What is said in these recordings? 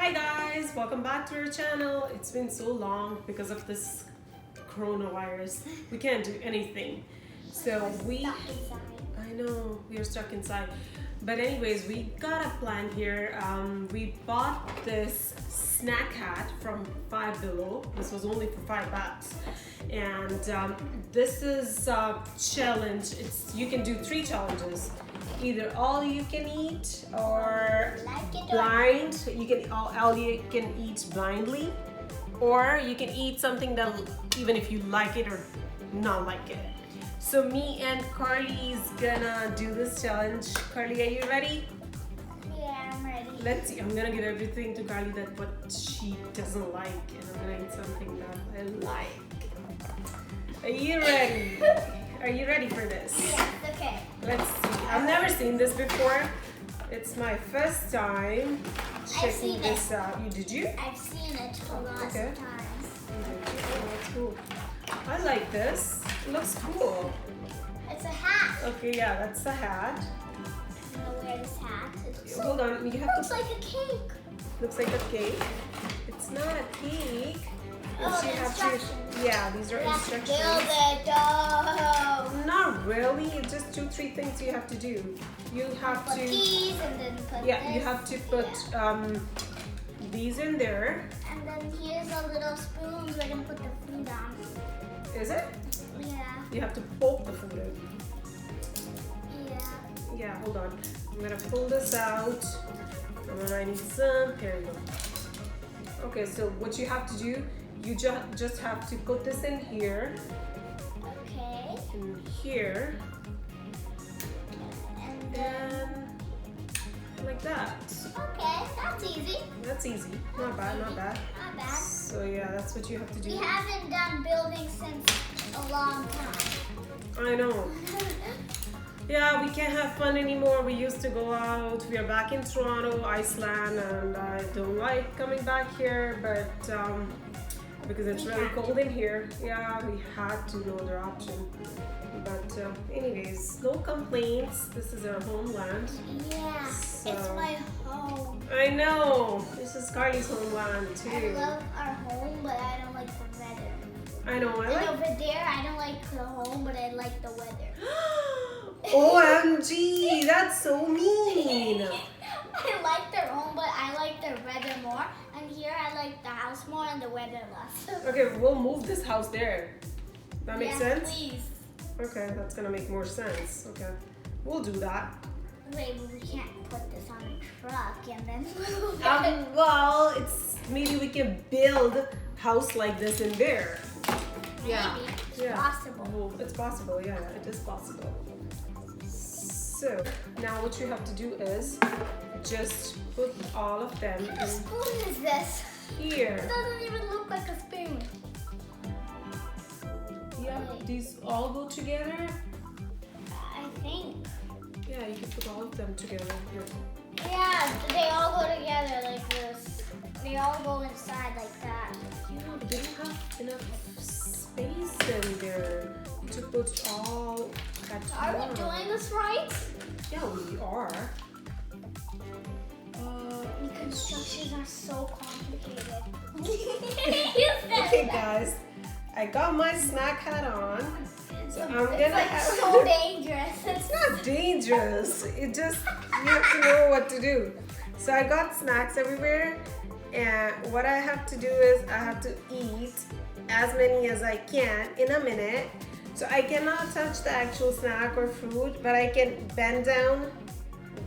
Hi guys, welcome back to our channel. It's been so long because of this coronavirus. We can't do anything. So I know, we are stuck inside. But anyways, we got a plan here. We bought this snack hat from Five Below. This was only for $5. And this is a challenge. You can do 3 challenges. Either all you can eat or blind. You can all you can eat blindly, or you can eat something that even if you like it or not like it. So me and Carly's gonna do this challenge. Carly, are you ready? Yeah, I'm ready. Let's see. I'm gonna give everything to Carly that what she doesn't like, and I'm gonna eat something that I like. Are you ready? Are you ready for this? Yes, okay. Let's see. I've never seen this before. It's my first time checking this out. Did you? I've seen it a lot of times. Oh, that's cool. I like this. It looks cool. It's a hat. Okay, yeah, that's the hat. I'm gonna wear this hat. Hold on, you have looks like a cake. Looks like a cake. It's not a cake. Oh, you have instructions. Yeah, these are instructions. Build it, dough. Not really. It's just 2-3 things you have to do. You have put to. These and then put Yeah, this. you have to put these in there. And then here's a little spoons. We're gonna put the food on. Is it? Yeah. You have to poke the food in. Yeah. Yeah, hold on. I'm gonna pull this out. And then I need some. Here we go. Okay, so what you have to do, you just have to put this in here. Okay. In here. And then like that. okay, that's easy. That's easy. Not bad, not bad. Not bad. So yeah, that's what you have to do. We haven't done building since a long time. I know. Yeah, we can't have fun anymore. We used to go out. We are back in Toronto, Iceland, and I don't like coming back here, but because it's really cold in here. Yeah, we had to, no other option. But anyways, no complaints. This is our homeland. Yeah, So, it's my home. I know. This is Carly's homeland too. I love our home, but I don't like the weather. I know. And over there, I don't like the home, but I like the weather. OMG, that's so mean. I like their home, but I like the weather more. And here, I like the house more and the weather less. Okay, we'll move this house there. That makes sense? Please. Okay, that's gonna make more sense. Okay, we'll do that. Wait, we can't put this on a truck and then move it. Well, maybe we can build a house like this in there. Yeah. Maybe. It's Yeah. possible. Well, it's possible, yeah, it is possible. So, now what you have to do is just put all of them What kind of spoon is this? It here. doesn't even look like a spoon. Yeah, these all go together. I think. Yeah, you can put all of them together here. Yeah, they all go together like this. They all go inside like that. Yeah, but they don't have enough space in there to put all at Are once. we doing this right? Yeah, we are. The constructions are so complicated. Okay, guys, I got my snack hat on. So I'm gonna It's so dangerous. It's not dangerous. It just, you have to know what to do. So I got snacks everywhere, and what I have to do is I have to eat as many as I can in a minute. So I cannot touch the actual snack or food, but I can bend down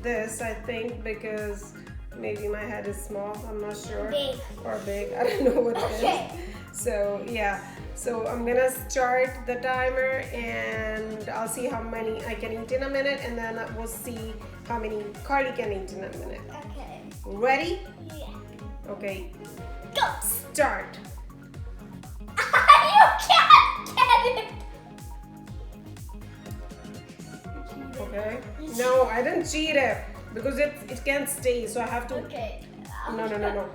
this, I think, because maybe my head is small, I'm not sure. Big. Or big, I don't know what it Okay. is. So yeah, so I'm gonna start the timer and I'll see how many I can eat in a minute, and then we'll see how many Carly can eat in a minute. Okay. Ready? Yeah. Okay, Go. start. You can't get it. Okay. No, I didn't cheat it because it can't stay, so I have to. Okay. No.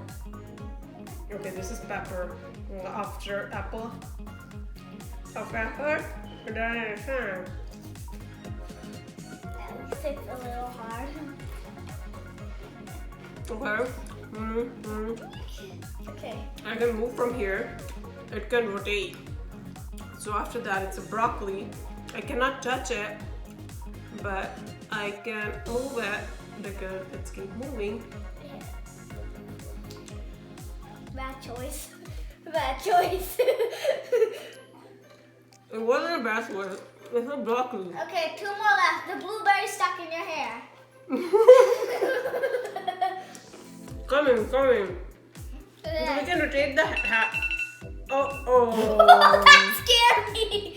Okay, this is pepper after apple. Of pepper. That sits a little hard. Okay. Okay. I can move from here. It can rotate. So after that, it's a broccoli. I cannot touch it, but I can move it because it's keep moving. Yeah. Bad choice. Bad choice. It wasn't a bad one. It's a broccoli. Okay, 2 more left. The blueberry stuck in your hair. Coming. Yeah. We can rotate the hat. Oh. That scared me.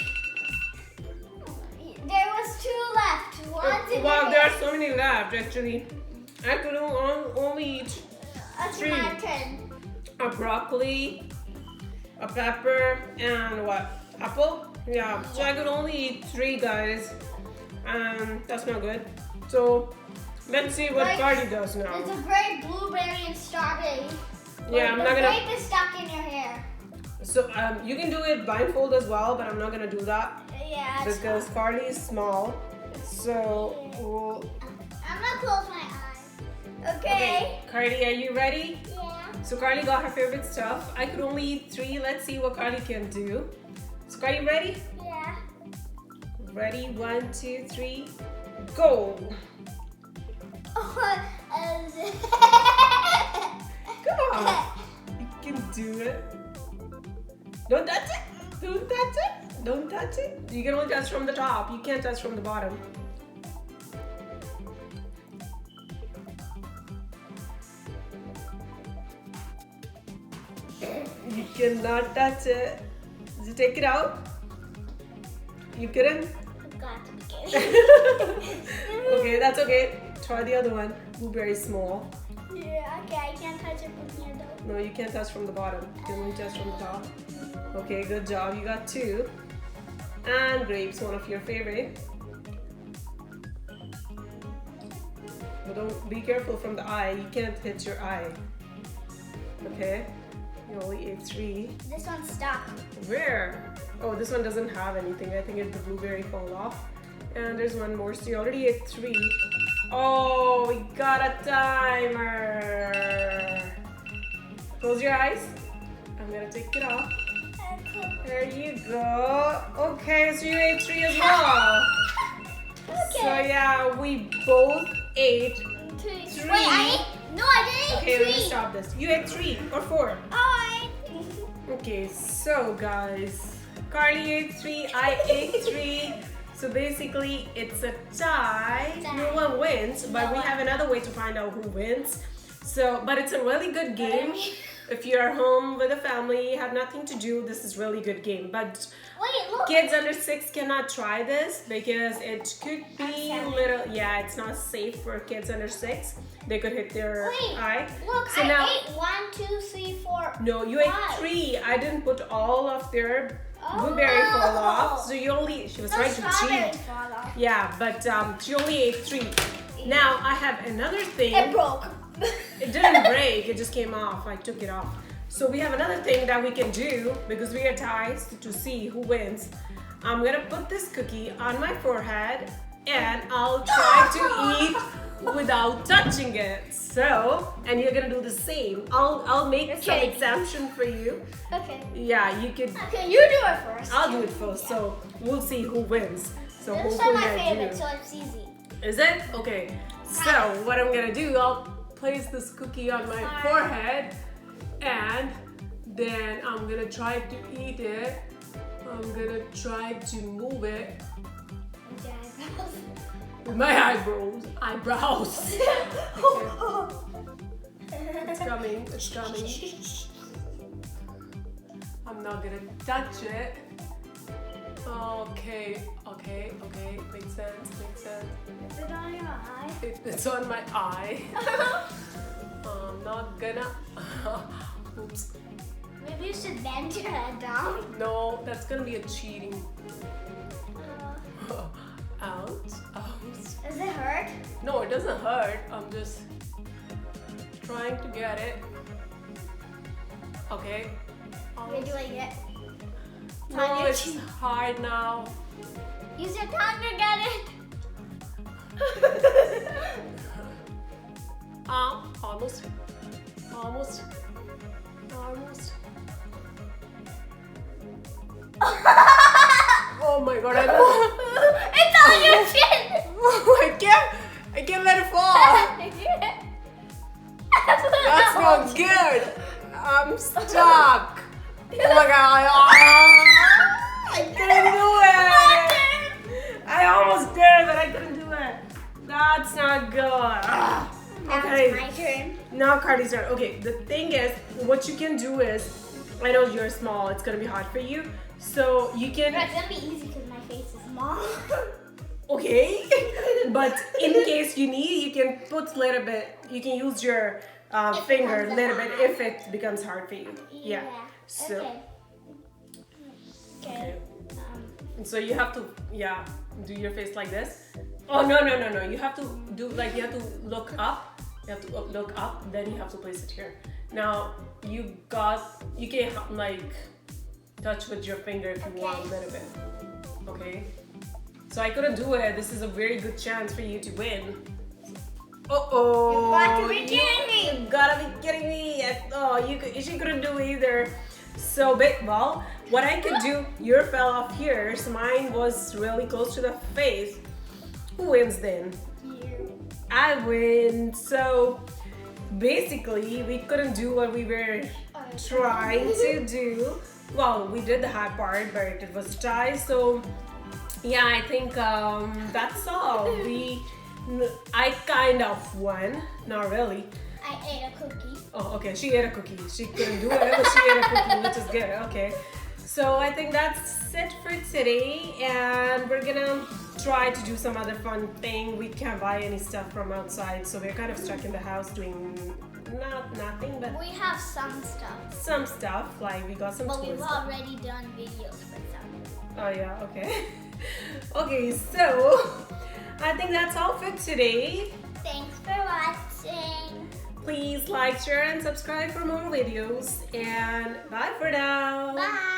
There was 2 left. One's in Wow, your there hair. are so many left actually. I could only eat That's 3. my turn. A broccoli, a pepper, and what? Apple? Yeah. So I could only eat 3, guys. That's not good. So let's see what Like, Cardi does now. There's a grape, blueberry, and strawberry. Yeah, I'm the not gonna. grape is stuck in your hair. So you can do it blindfold as well, but I'm not gonna do that Yeah. it's because fine. Cardi is small. So we'll. I'm gonna close my eyes. Okay. Cardi, are you ready? Yeah. So Carly got her favorite stuff. I could only eat 3. Let's see what Carly can do. So Carly, ready? Yeah. Ready? 1, 2, 3, go! Come on! You can do it. Don't touch it! Don't touch it! Don't touch it! You can only touch from the top. You can't touch from the bottom. You cannot touch it. Did you take it out? You couldn't? Got to be kidding. Okay, that's okay. Try the other one. Blueberry small. Yeah, okay, I can't touch it from here though. No, you can't touch from the bottom. You can only touch from the top. Okay, good job. You got 2. And grapes, one of your favorite. But don't be careful from the eye. You can't hit your eye. Okay. You only ate 3. This one's stuck. Where? Oh, this one doesn't have anything. I think it's the blueberry fall off. And there's one more. So you already ate 3. Oh, we got a timer. Close your eyes. I'm gonna take it off. There you go. Okay, so you ate 3 as well. Okay. So yeah, we both ate 3. Wait, I ate? No, I didn't Okay, eat let me 3. stop this. You ate 3 or 4? I Okay, so guys, Carly ate 3, I ate 3. So basically, it's a tie. No one wins, but we have another way to find out who wins. So, but it's a really good game. If you're home with a family, have nothing to do, this is really good game. But Wait, look. kids under 6 cannot try this because it could be Upsetting. little. Yeah, it's not safe for kids under 6. They could hit their Wait, eye. look, So I now- ate 1, 2, 3, 4. No, you ate 5. 3. I didn't put all of their Oh, blueberry no. fall off. So you only, she was No trying to strawberry cheat. fall off. Yeah, but she only ate 3. Now I have another thing. It broke. It didn't break, it just came off. I took it off. So we have another thing that we can do because we are ties to see who wins. I'm gonna put this cookie on my forehead and I'll try to eat without touching it. So, and you're gonna do the same. I'll make some Okay. exemption for you. Okay. Yeah, you could. Okay, you do it first. I'll do it first. So we'll see who wins. So This is hopefully my I favorite, do. so it's easy. Is it? Okay. So what I'm gonna do, I'll place this cookie on my forehead and then I'm gonna try to eat it. I'm gonna try to move it with my eyebrows. It's coming, it's coming. I'm not gonna touch it. Okay, makes sense. Is it on your eye? It's on my eye. I'm not gonna. Oops. Maybe you should bend your head down. No, that's gonna be a cheating. Ouch. Does it hurt? No, it doesn't hurt. I'm just trying to get it. Okay. You're doing it. No, it's hard now. Use your tongue to get it. Almost. Almost. Almost. Oh my god, I don't. It's on your chin! I can't let it fall. That's not good. I'm stuck. Oh my god. I couldn't do it. I almost did, but I couldn't do it. That's not good. Now Okay. it's my turn. Now Cardi's turn. Okay, the thing is, what you can do is, I know you're small, it's gonna be hard for you. So you can. But it's gonna be easy because my face is small. Okay, but in case you need, you can put a little bit. You can use your finger a little bit if it becomes hard for you. Yeah. So. Okay. And so you have to, do your face like this. Oh no! You have to do you have to look up. You have to look up. Then you have to place it here. Now you can touch with your finger if you want a little bit. Okay. So I couldn't do it. This is a very good chance for you to win. Uh-oh. You got to be kidding me. You gotta be kidding me. She couldn't do it either. So, well, what I could do, yours fell off here, so mine was really close to the face. Who wins then? You. I win. So, basically, we couldn't do what we were trying to do. Well, we did the hard part, but it was dry, so yeah, I think that's all. I kind of won. Not really. I ate a cookie. Oh, okay. She ate a cookie. She couldn't do it, but she ate a cookie, which is good. Okay. So I think that's it for today, and we're gonna try to do some other fun thing. We can't buy any stuff from outside, so we're kind of stuck in the house doing nothing, but we have some stuff. Some stuff, like we got some But toys. we've already done videos for some. Oh yeah, okay. Okay, so I think that's all for today. Thanks for watching. Please like, share, and subscribe for more videos. And bye for now. Bye.